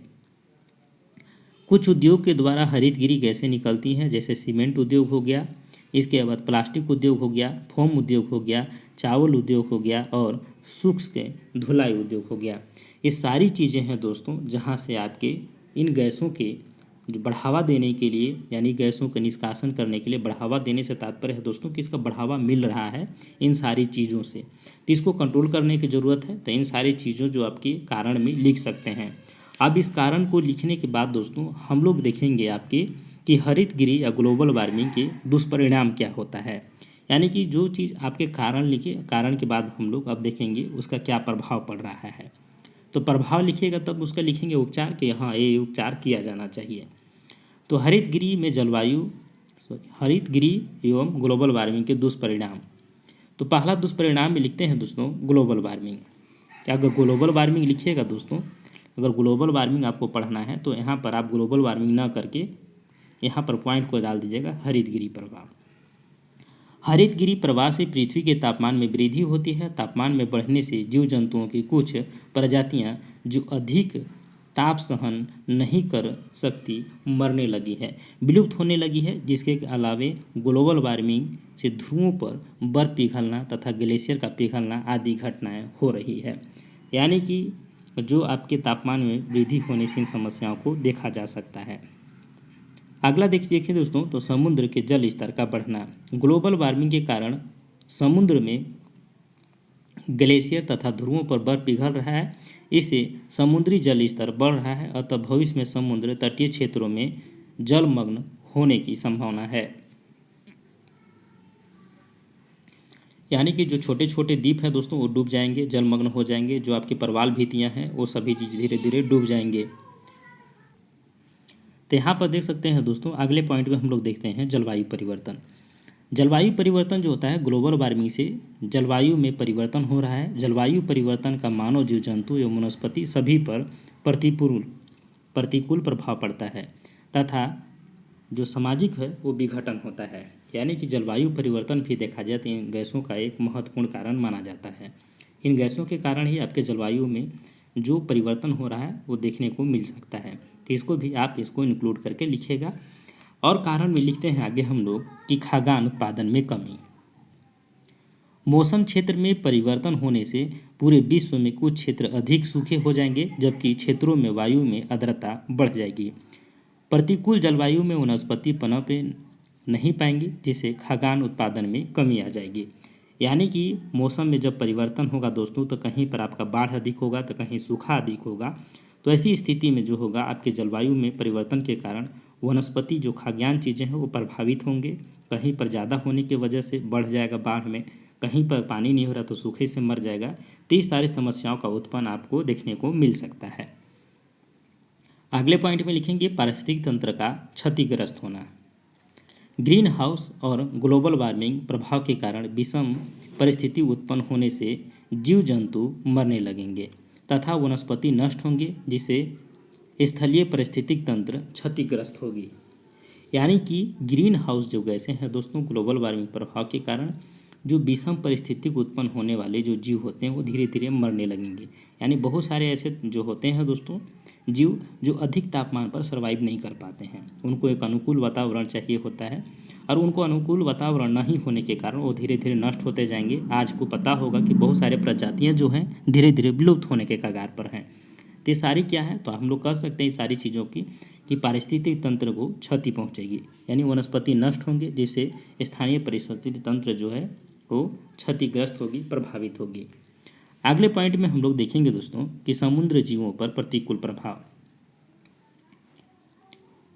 कुछ उद्योग के द्वारा हरितगृह गैसें निकलती हैं, जैसे सीमेंट उद्योग हो गया, इसके बाद प्लास्टिक उद्योग हो गया, फोम उद्योग हो गया, चावल उद्योग हो गया, और शुष्क धुलाई उद्योग हो गया। ये सारी चीज़ें हैं दोस्तों, जहाँ से आपके इन गैसों के जो बढ़ावा देने के लिए, यानी गैसों का निष्कासन करने के लिए, बढ़ावा देने से तात्पर्य है दोस्तों कि इसका बढ़ावा मिल रहा है इन सारी चीज़ों से, तो इसको कंट्रोल करने की ज़रूरत है। तो इन सारी चीज़ों जो आपके कारण में लिख सकते हैं। अब इस कारण को लिखने के बाद दोस्तों हम लोग देखेंगे आपके कि हरितगृह या ग्लोबल वार्मिंग के दुष्परिणाम क्या होता है, यानी कि जो चीज़ आपके कारण लिखे, कारण के बाद हम लोग अब देखेंगे उसका क्या प्रभाव पड़ रहा है। तो प्रभाव लिखिएगा तब उसका लिखेंगे उपचार, कि हाँ ये उपचार किया जाना चाहिए। तो हरितगृह में हरितगृह एवं ग्लोबल वार्मिंग के दुष्परिणाम। तो पहला दुष्परिणाम में लिखते हैं दोस्तों ग्लोबल वार्मिंग। क्या अगर ग्लोबल वार्मिंग लिखिएगा दोस्तों, अगर ग्लोबल वार्मिंग आपको पढ़ना है तो यहाँ पर आप ग्लोबल वार्मिंग ना करके यहाँ पर पॉइंट को डाल दीजिएगा हरितगृह प्रभाव। हरितगृह प्रवाह से पृथ्वी के तापमान में वृद्धि होती है। तापमान में बढ़ने से जीव जंतुओं की कुछ प्रजातियां जो अधिक ताप सहन नहीं कर सकती मरने लगी है, विलुप्त होने लगी है। जिसके अलावे ग्लोबल वार्मिंग से ध्रुवों पर बर्फ पिघलना तथा ग्लेशियर का पिघलना आदि घटनाएं हो रही है, यानी कि जो आपके तापमान में वृद्धि होने से इन समस्याओं को देखा जा सकता है। अगला देखिए दोस्तों, तो समुद्र के जल स्तर का बढ़ना। ग्लोबल वार्मिंग के कारण समुद्र में ग्लेशियर तथा ध्रुवों पर बर्फ पिघल रहा है। इससे समुद्री जल स्तर बढ़ रहा है, अतः भविष्य में समुद्र तटीय क्षेत्रों में जलमग्न होने की संभावना है। यानी कि जो छोटे छोटे द्वीप हैं दोस्तों वो डूब जाएंगे, जलमग्न हो जाएंगे। जो आपकी प्रवाल भित्तियाँ हैं वो सभी चीज़ धीरे धीरे डूब जाएंगे। तो यहाँ पर देख सकते हैं दोस्तों, अगले पॉइंट में हम लोग देखते हैं जलवायु परिवर्तन। जलवायु परिवर्तन जो होता है, ग्लोबल वार्मिंग से जलवायु में परिवर्तन हो रहा है। जलवायु परिवर्तन का मानव, जीव जंतु एवं वनस्पति सभी पर प्रतिकूल प्रभाव पड़ता है तथा जो सामाजिक है वो विघटन होता है। यानी कि जलवायु परिवर्तन भी देखा जाए तो इन गैसों का एक महत्वपूर्ण कारण माना जाता है। इन गैसों के कारण ही आपके जलवायु में जो परिवर्तन हो रहा है वो देखने को मिल सकता है। तो इसको भी आप इसको इंक्लूड करके लिखिएगा। और कारण में लिखते हैं आगे हम लोग कि खाद्यान्न उत्पादन में कमी। मौसम क्षेत्र में परिवर्तन होने से पूरे विश्व में कुछ क्षेत्र अधिक सूखे हो जाएंगे, जबकि क्षेत्रों में वायु में आर्द्रता बढ़ जाएगी। प्रतिकूल जलवायु में वनस्पति पनप नहीं पाएंगी, जिससे खाद्यान्न उत्पादन में कमी आ जाएगी। यानी कि मौसम में जब परिवर्तन होगा दोस्तों, तो कहीं पर आपका बाढ़ अधिक होगा तो कहीं सूखा अधिक होगा। तो ऐसी स्थिति में जो होगा आपके जलवायु में परिवर्तन के कारण वनस्पति जो खाद्यान्न चीज़ें हैं वो प्रभावित होंगे। कहीं पर ज़्यादा होने की वजह से बढ़ जाएगा बाढ़ में, कहीं पर पानी नहीं हो रहा तो सूखे से मर जाएगा। तो इस सारी समस्याओं का उत्पन्न आपको देखने को मिल सकता है। अगले पॉइंट में लिखेंगे पारिस्थितिक तंत्र का क्षतिग्रस्त होना। ग्रीन हाउस और ग्लोबल वार्मिंग प्रभाव के कारण विषम परिस्थिति उत्पन्न होने से जीव जंतु मरने लगेंगे तथा वनस्पति नष्ट होंगे, जिससे स्थलीय पारिस्थितिक तंत्र क्षतिग्रस्त होगी। यानी कि ग्रीन हाउस जो गैसें हैं दोस्तों, ग्लोबल वार्मिंग प्रभाव के कारण जो विषम परिस्थिति उत्पन्न होने वाले जो जीव होते हैं वो धीरे धीरे मरने लगेंगे। यानी बहुत सारे ऐसे जो होते हैं दोस्तों जीव जो अधिक तापमान पर सर्वाइव नहीं कर पाते हैं, उनको एक अनुकूल वातावरण चाहिए होता है और उनको अनुकूल वातावरण नहीं होने के कारण वो धीरे धीरे नष्ट होते जाएंगे। आज को पता होगा कि बहुत सारे प्रजातियां जो हैं धीरे धीरे विलुप्त होने के कगार पर हैं। तो ये सारी क्या है, तो हम लोग कह सकते हैं इस सारी चीज़ों की कि पारिस्थितिक तंत्र को क्षति पहुंचेगी, यानी वनस्पति नष्ट होंगे, जिससे स्थानीय पारिस्थितिक तंत्र जो है वो क्षतिग्रस्त होगी, प्रभावित होगी। अगले पॉइंट में हम लोग देखेंगे दोस्तों कि समुद्र जीवों पर प्रतिकूल प्रभाव।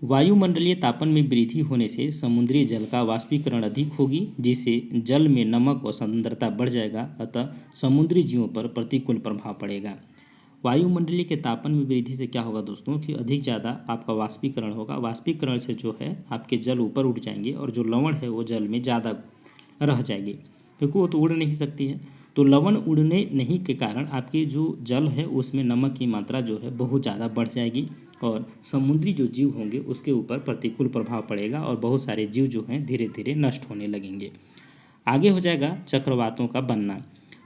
वायुमंडलीय तापन में वृद्धि होने से समुद्री जल का वाष्पीकरण अधिक होगी, जिससे जल में नमक व सांद्रता बढ़ जाएगा, अतः समुद्री जीवों पर प्रतिकूल प्रभाव पड़ेगा। वायुमंडलीय के तापन में वृद्धि से क्या होगा दोस्तों कि अधिक ज़्यादा आपका वाष्पीकरण होगा। वाष्पीकरण से जो है आपके जल ऊपर उठ जाएंगे और जो लवण है वो जल में ज़्यादा रह जाएगी, क्योंकि वो तो उड़ नहीं सकती है। तो लवण उड़ने नहीं के कारण आपकी जो जल है उसमें नमक की मात्रा जो है बहुत ज़्यादा बढ़ जाएगी और समुद्री जो जीव होंगे उसके ऊपर प्रतिकूल प्रभाव पड़ेगा और बहुत सारे जीव जो हैं धीरे धीरे नष्ट होने लगेंगे। आगे हो जाएगा चक्रवातों का बनना।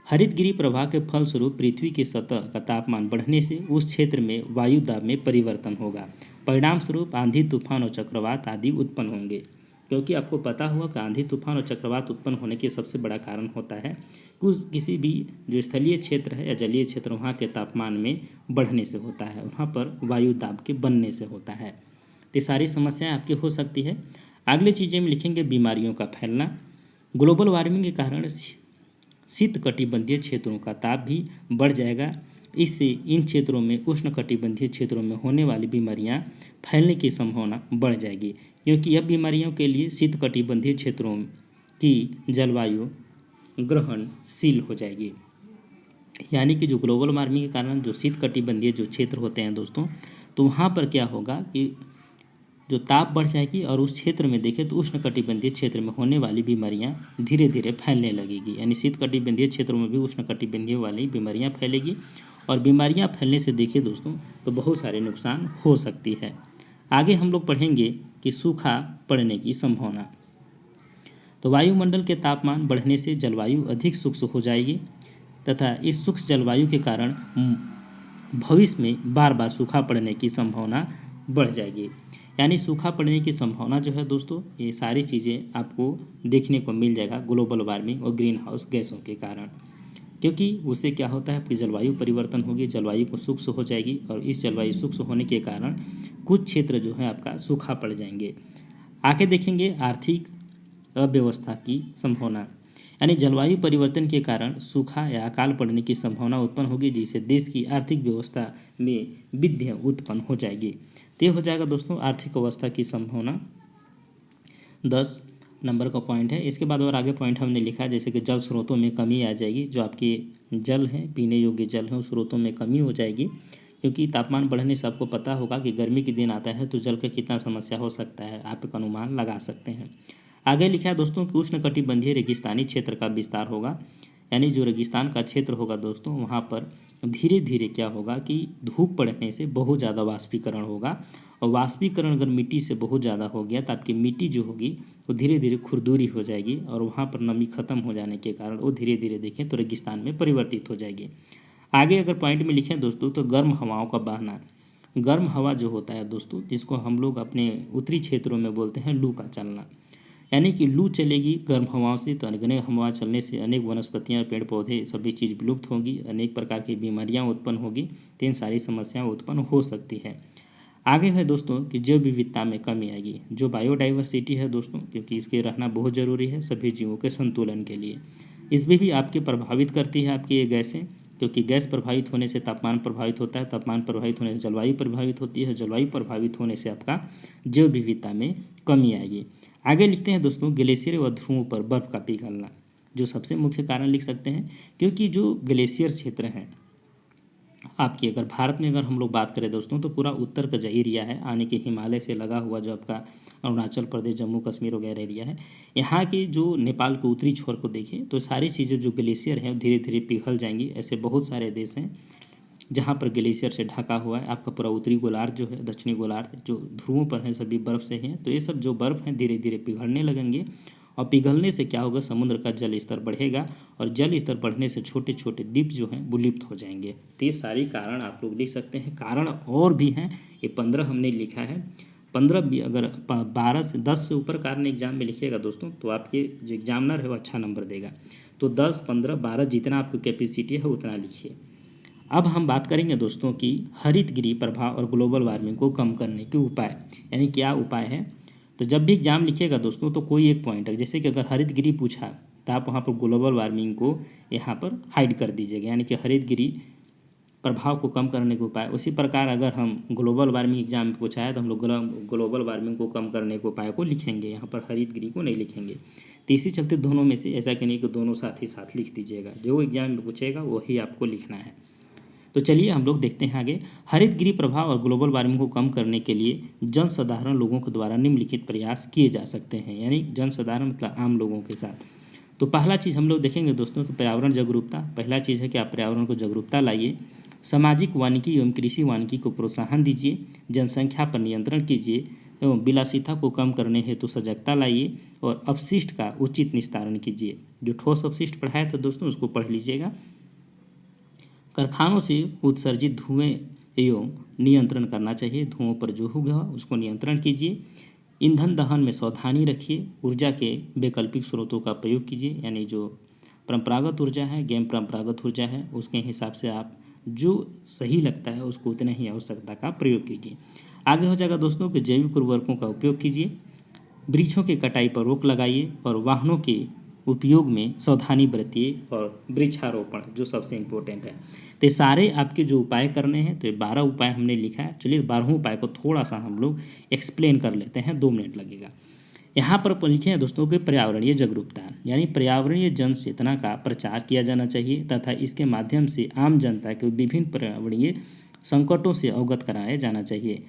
हरितगृह प्रवाह के फलस्वरूप पृथ्वी की सतह का तापमान बढ़ने से उस क्षेत्र में वायु दाब में परिवर्तन होगा। परिणाम स्वरूप आंधी, तूफान और चक्रवात आदि उत्पन्न होंगे। क्योंकि आपको पता होगा कि आंधी, तूफान और चक्रवात उत्पन्न होने के सबसे बड़ा कारण होता है किसी भी जो स्थलीय क्षेत्र है या जलीय क्षेत्र वहाँ के तापमान में बढ़ने से होता है, वहाँ पर वायु दाब के बनने से होता है। तो सारी समस्याएं आपकी हो सकती है। अगली चीज़ें में लिखेंगे बीमारियों का फैलना। ग्लोबल वार्मिंग के कारण शीतकटिबंधीय क्षेत्रों का ताप भी बढ़ जाएगा। इससे इन क्षेत्रों में उष्णकटिबंधीय क्षेत्रों में होने वाली बीमारियां फैलने की संभावना बढ़ जाएगी, क्योंकि यह बीमारियों के लिए शीतकटिबंधीय क्षेत्रों की जलवायु ग्रहणशील हो जाएगी। यानी कि जो ग्लोबल वार्मिंग के कारण जो शीतकटिबंधीय जो क्षेत्र होते हैं दोस्तों, तो वहाँ पर क्या होगा कि जो ताप बढ़ जाएगी और उस क्षेत्र में देखें तो उष्णकटिबंधीय क्षेत्र में होने वाली बीमारियां धीरे धीरे फैलने लगेगी। यानी शीतकटिबंधीय क्षेत्रों में भी उष्णकटिबंधीय वाली बीमारियां फैलेगी और बीमारियां फैलने से देखिए दोस्तों तो बहुत सारे नुकसान हो सकती है। आगे हम लोग पढ़ेंगे कि सूखा पड़ने की संभावना। तो वायुमंडल के तापमान बढ़ने से जलवायु अधिक शुष्क हो जाएगी तथा इस शुष्क जलवायु के कारण भविष्य में बार बार सूखा पड़ने की संभावना बढ़ जाएगी। यानी सूखा पड़ने की संभावना जो है दोस्तों, ये सारी चीज़ें आपको देखने को मिल जाएगा ग्लोबल वार्मिंग और ग्रीन हाउस गैसों के कारण, क्योंकि उससे क्या होता है आपकी जलवायु परिवर्तन होगी, जलवायु को शुष्क हो जाएगी और इस जलवायु शुष्क होने के कारण कुछ क्षेत्र जो है आपका सूखा पड़ जाएंगे। आगे देखेंगे आर्थिक अव्यवस्था की संभावना। यानी जलवायु परिवर्तन के कारण सूखा या अकाल पड़ने की संभावना उत्पन्न होगी, जिससे देश की आर्थिक व्यवस्था में विघ्न उत्पन्न हो जाएगी। तो हो जाएगा दोस्तों आर्थिक अवस्था की संभावना। 10 नंबर का पॉइंट है। इसके बाद और आगे पॉइंट हमने लिखा है जैसे कि जल स्रोतों में कमी आ जाएगी, जो आपके जल हैं, पीने योग्य जल हैं, उस स्रोतों में कमी हो जाएगी, क्योंकि तापमान बढ़ने से आपको पता होगा कि गर्मी के दिन आता है तो जल का कितना समस्या हो सकता है, आप एक अनुमान लगा सकते हैं। आगे लिखा है दोस्तों कि उष्णकटिबंधीय रेगिस्तानी क्षेत्र का विस्तार होगा, यानी जो रेगिस्तान का क्षेत्र होगा दोस्तों, वहाँ पर धीरे धीरे क्या होगा कि धूप पड़ने से बहुत ज़्यादा वाष्पीकरण होगा, और वाष्पीकरण अगर मिट्टी से बहुत ज़्यादा हो गया तो आपकी मिट्टी जो होगी वो धीरे धीरे खुरदुरी हो जाएगी, और वहाँ पर नमी खत्म हो जाने के कारण वो धीरे धीरे देखें तो रेगिस्तान में परिवर्तित हो जाएगी। आगे अगर पॉइंट में लिखें दोस्तों तो गर्म हवाओं का बहना, गर्म हवा जो होता है दोस्तों, जिसको हम लोग अपने उत्तरी क्षेत्रों में बोलते हैं लू का चलना, यानी कि लू चलेगी गर्म हवाओं से, तो अनेक हवा चलने से अनेक वनस्पतियाँ, पेड़ पौधे सभी चीज़ विलुप्त होंगी, अनेक प्रकार की बीमारियाँ उत्पन्न होगी, तो इन सारी समस्याएं उत्पन्न हो सकती है। आगे है दोस्तों कि जैव विविधता में कमी आएगी, जो बायोडाइवर्सिटी है दोस्तों, क्योंकि इसके रहना बहुत ज़रूरी है सभी जीवों के संतुलन के लिए, इसमें भी आपके प्रभावित करती है आपकी ये गैसें, क्योंकि गैस प्रभावित होने से तापमान प्रभावित होता है, तापमान प्रभावित होने से जलवायु प्रभावित होती है, जलवायु प्रभावित होने से आपका जैव विविधता में कमी आएगी। आगे लिखते हैं दोस्तों ग्लेशियर व ध्रुवों पर बर्फ का पिघलना, जो सबसे मुख्य कारण लिख सकते हैं, क्योंकि जो ग्लेशियर क्षेत्र हैं आपकी, अगर भारत में अगर हम लोग बात करें दोस्तों तो पूरा उत्तर का जो एरिया है, आने के हिमालय से लगा हुआ जो आपका अरुणाचल प्रदेश, जम्मू कश्मीर वगैरह एरिया है, यहाँ के जो नेपाल के उत्तरी छोर को देखें तो सारी चीज़ें जो ग्लेशियर हैं धीरे धीरे पिघल जाएंगी। ऐसे बहुत सारे देश हैं जहाँ पर ग्लेशियर से ढका हुआ है आपका पूरा उत्तरी गोलार्ध जो है, दक्षिणी गोलार्ध जो ध्रुवों पर है सभी बर्फ़ से हैं, तो ये सब जो बर्फ़ हैं धीरे धीरे पिघलने लगेंगे, और पिघलने से क्या होगा, समुद्र का जल स्तर बढ़ेगा, और जल स्तर बढ़ने से छोटे छोटे द्वीप जो हैं वो लिप्त हो जाएंगे। तो ये सारे कारण आप लोग लिख सकते हैं। कारण और भी हैं, ये 15 हमने लिखा है, 15 भी अगर 12 से 10 से ऊपर कारण एग्जाम में लिखिएगा दोस्तों तो आपके जो एग्जामिनर है वो अच्छा नंबर देगा। तो 10, 15, 12 जितना आपकी कैपेसिटी है उतना लिखिए। अब हम बात करेंगे दोस्तों कि हरित गृह प्रभाव और ग्लोबल वार्मिंग को कम करने के उपाय, यानी क्या उपाय है। तो जब भी एग्जाम लिखिएगा दोस्तों तो कोई एक पॉइंट है, जैसे कि अगर हरित गृह पूछा तो आप वहाँ पर ग्लोबल वार्मिंग को यहाँ पर हाइड कर दीजिएगा, यानी कि हरित गृह प्रभाव को कम करने के उपाय। उसी प्रकार अगर हम ग्लोबल वार्मिंग एग्जाम में पूछा है तो हम लोग ग्लोबल वार्मिंग को कम करने के उपाय को लिखेंगे, यहाँ पर हरित गृह को नहीं लिखेंगे। तो इसी चलते दोनों में से ऐसा कि नहीं कि दोनों साथ ही साथ लिख दीजिएगा, जो एग्जाम में पूछेगा वही आपको लिखना है। तो चलिए हम लोग देखते हैं आगे। हरित गृह प्रभाव और ग्लोबल वार्मिंग को कम करने के लिए जन साधारण लोगों के द्वारा निम्नलिखित प्रयास किए जा सकते हैं, यानी जन साधारण मतलब आम लोगों के साथ। तो पहला चीज़ हम लोग देखेंगे दोस्तों कि पर्यावरण जागरूकता। पहला चीज़ है कि आप पर्यावरण को जागरूकता लाइए, सामाजिक वानिकी एवं कृषि वानिकी को प्रोत्साहन दीजिए, जनसंख्या पर नियंत्रण कीजिए एवं विलासिता को कम करने हेतु सजगता लाइए, और अपशिष्ट का उचित निस्तारण कीजिए। जो ठोस अपशिष्ट पढ़ाया था दोस्तों उसको पढ़ लीजिएगा। कारखानों से उत्सर्जित धुएं एवं नियंत्रण करना चाहिए, धुओं पर जो होगा उसको नियंत्रण कीजिए। ईंधन दहन में सावधानी रखिए, ऊर्जा के वैकल्पिक स्रोतों का प्रयोग कीजिए, यानी जो परंपरागत ऊर्जा है, गैर परंपरागत ऊर्जा है, उसके हिसाब से आप जो सही लगता है उसको उतना ही आवश्यकता का प्रयोग कीजिए। आगे हो जाएगा दोस्तों कि जैविक उर्वरकों का उपयोग कीजिए, वृक्षों की कटाई पर रोक लगाइए, और वाहनों के उपयोग में सावधानी बरतिए, और वृक्षारोपण जो सबसे इम्पोर्टेंट है। तो ये सारे आपके जो उपाय करने हैं, तो ये 12 उपाय हमने लिखा है। चलिए 12वें उपाय को थोड़ा सा हम लोग एक्सप्लेन कर लेते हैं, 2 मिनट लगेगा। यहाँ पर लिखे हैं दोस्तों कि पर्यावरणीय जागरूकता, यानी पर्यावरणीय जन चेतना का प्रचार किया जाना चाहिए तथा इसके माध्यम से आम जनता को विभिन्न पर्यावरणीय संकटों से अवगत कराया जाना चाहिए।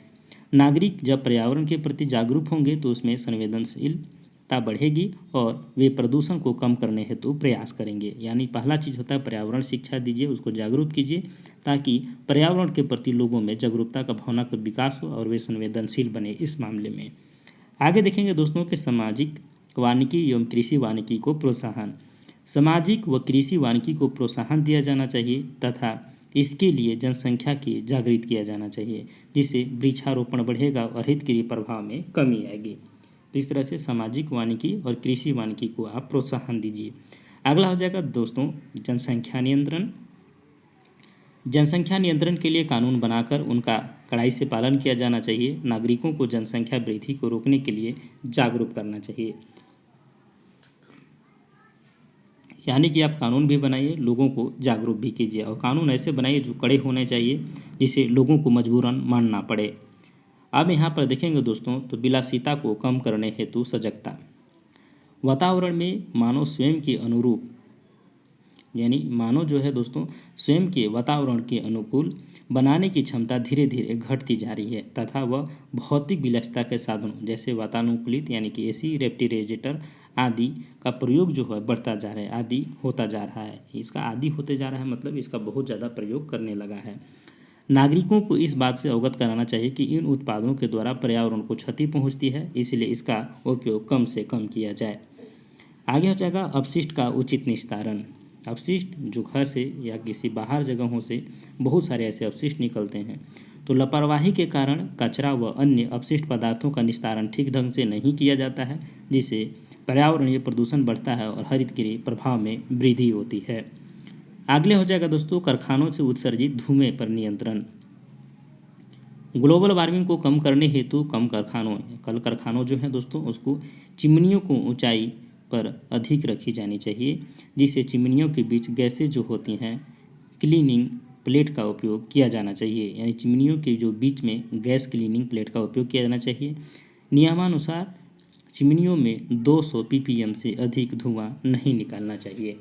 नागरिक जब पर्यावरण के प्रति जागरूक होंगे तो उसमें संवेदनशीलता बढ़ेगी और वे प्रदूषण को कम करने हेतु प्रयास करेंगे। यानी पहला चीज़ होता है पर्यावरण शिक्षा दीजिए, उसको जागरूक कीजिए, ताकि पर्यावरण के प्रति लोगों में जागरूकता का भावना का विकास हो और वे संवेदनशील बने इस मामले में। आगे देखेंगे दोस्तों कि सामाजिक वानिकी एवं कृषि वानिकी को प्रोत्साहन। सामाजिक व कृषि वानिकी को प्रोत्साहन दिया जाना चाहिए तथा इसके लिए जनसंख्या की जागृत किया जाना चाहिए, जिससे वृक्षारोपण बढ़ेगा और हरित गृह प्रभाव में कमी आएगी। तो इस तरह से सामाजिक वानिकी और कृषि वानिकी को आप प्रोत्साहन दीजिए। अगला हो जाएगा दोस्तों जनसंख्या नियंत्रण। जनसंख्या नियंत्रण के लिए कानून बनाकर उनका कड़ाई से पालन किया जाना चाहिए। नागरिकों को जनसंख्या वृद्धि को रोकने के लिए जागरूक करना चाहिए। यानी कि आप कानून भी बनाइए, लोगों को जागरूक भी कीजिए, और कानून ऐसे बनाइए जो कड़े होने चाहिए जिसे लोगों को मजबूरन मानना पड़े। अब यहाँ पर देखेंगे दोस्तों तो विलासिता को कम करने हेतु सजगता। वातावरण में मानव स्वयं के अनुरूप, यानी मानव जो है दोस्तों स्वयं के वातावरण के अनुकूल बनाने की क्षमता धीरे धीरे घटती जा रही है तथा वह भौतिक विलासिता के साधनों जैसे वातानुकूलित यानी कि एसी, रेफ्रिजरेटर आदि का प्रयोग जो है बढ़ता जा रहा है, आदि होता जा रहा है। इसका आदि होते जा रहा है मतलब इसका बहुत ज़्यादा प्रयोग करने लगा है। नागरिकों को इस बात से अवगत कराना चाहिए कि इन उत्पादों के द्वारा पर्यावरण को क्षति पहुंचती है, इसलिए इसका उपयोग कम से कम किया जाए। आगे हो जाएगा अपशिष्ट का उचित निस्तारण। अपशिष्ट जो घर से या किसी बाहर जगहों से बहुत सारे ऐसे अपशिष्ट निकलते हैं, तो लापरवाही के कारण कचरा व अन्य अपशिष्ट पदार्थों का निस्तारण ठीक ढंग से नहीं किया जाता है, जिससे पर्यावरणीय प्रदूषण बढ़ता है और हरितगृह प्रभाव में वृद्धि होती है। अगले हो जाएगा दोस्तों कारखानों से उत्सर्जित धुएं पर नियंत्रण। ग्लोबल वार्मिंग को कम करने हेतु कल कारखानों जो हैं दोस्तों उसको चिमनियों को ऊंचाई पर अधिक रखी जानी चाहिए, जिससे चिमनियों के बीच गैसें जो होती हैं क्लीनिंग प्लेट का उपयोग किया जाना चाहिए, यानी चिमनियों के जो बीच में गैस क्लीनिंग प्लेट का उपयोग किया जाना चाहिए। नियमानुसार चिमनियों में 200 ppm से अधिक धुआं नहीं निकालना चाहिए,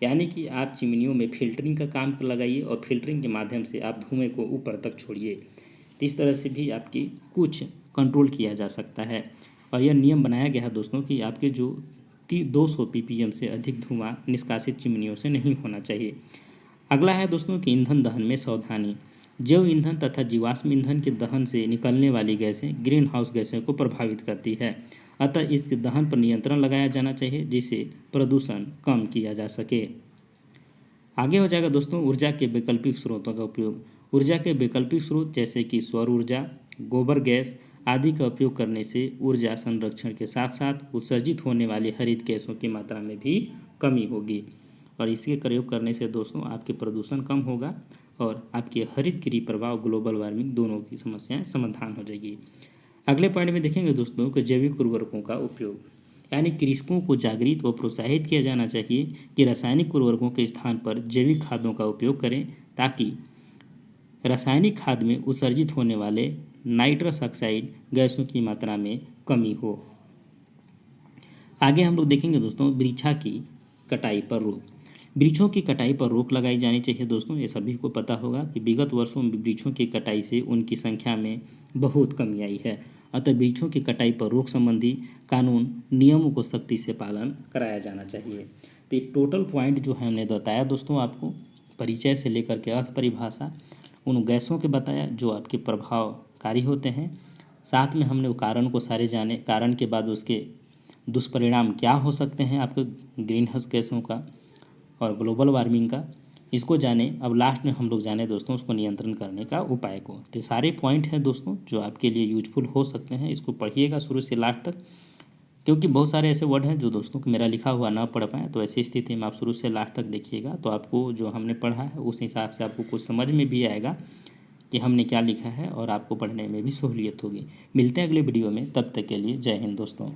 यानी कि आप चिमनियों में फिल्टरिंग का काम लगाइए और फिल्टरिंग के माध्यम से आप धुएं को ऊपर तक छोड़िए। इस तरह से भी आपकी कुछ कंट्रोल किया जा सकता है। और यह नियम बनाया गया है दोस्तों कि आपके जो 200 ppm से अधिक धुआं निष्कासित चिमनियों से नहीं होना चाहिए। अगला है दोस्तों कि ईंधन दहन में सावधानी। जैव ईंधन तथा जीवाश्म ईंधन के दहन से निकलने वाली गैसें ग्रीन हाउस गैसों को प्रभावित करती है, अतः इसके दहन पर नियंत्रण लगाया जाना चाहिए जिससे प्रदूषण कम किया जा सके। आगे हो जाएगा दोस्तों ऊर्जा के वैकल्पिक स्रोतों का उपयोग। ऊर्जा के वैकल्पिक स्रोत जैसे कि सौर ऊर्जा, गोबर गैस आदि का उपयोग करने से ऊर्जा संरक्षण के साथ साथ उत्सर्जित होने वाली हरित गैसों की मात्रा में भी कमी होगी, और इसके प्रयोग करने से दोस्तों आपके प्रदूषण कम होगा और आपके हरित गृह प्रभाव ग्लोबल वार्मिंग दोनों की समस्याएं समाधान हो जाएगी। अगले पॉइंट में देखेंगे दोस्तों कि जैविक उर्वरकों का उपयोग, यानी कृषकों को जागृत व प्रोत्साहित किया जाना चाहिए कि रासायनिक उर्वरकों के स्थान पर जैविक खादों का उपयोग करें ताकि रासायनिक खाद में उत्सर्जित होने वाले नाइट्रस ऑक्साइड गैसों की मात्रा में कमी हो। आगे हम लोग देखेंगे दोस्तों वृक्षा की कटाई पर रोक। वृक्षों की कटाई पर रोक लगाई जानी चाहिए दोस्तों। ये सभी को पता होगा कि विगत वर्षों में वृक्षों की कटाई से उनकी संख्या में बहुत कमी आई है, अतः वृक्षों की कटाई पर रोक संबंधी कानून नियमों को सख्ती से पालन कराया जाना चाहिए। तो एक टोटल पॉइंट जो है हमने बताया दोस्तों आपको, परिचय से लेकर के अर्थ परिभाषा, उन गैसों के बताया जो आपके प्रभावकारी होते हैं, साथ में हमने वो कारण को सारे जाने, कारण के बाद उसके दुष्परिणाम क्या हो सकते हैं आपके ग्रीन हाउस गैसों का और ग्लोबल वार्मिंग का, इसको जाने। अब लास्ट में हम लोग जाने दोस्तों उसको नियंत्रण करने का उपाय को। तो सारे पॉइंट हैं दोस्तों जो आपके लिए यूजफुल हो सकते हैं, इसको पढ़िएगा शुरू से लास्ट तक, क्योंकि बहुत सारे ऐसे वर्ड हैं जो दोस्तों को मेरा लिखा हुआ ना पढ़ पाएँ, तो ऐसी स्थिति में आप शुरू से लास्ट तक देखिएगा तो आपको जो हमने पढ़ा है उस हिसाब से आपको कुछ समझ में भी आएगा कि हमने क्या लिखा है और आपको पढ़ने में भी सहूलियत होगी। मिलते हैं अगले वीडियो में, तब तक के लिए जय हिंद दोस्तों।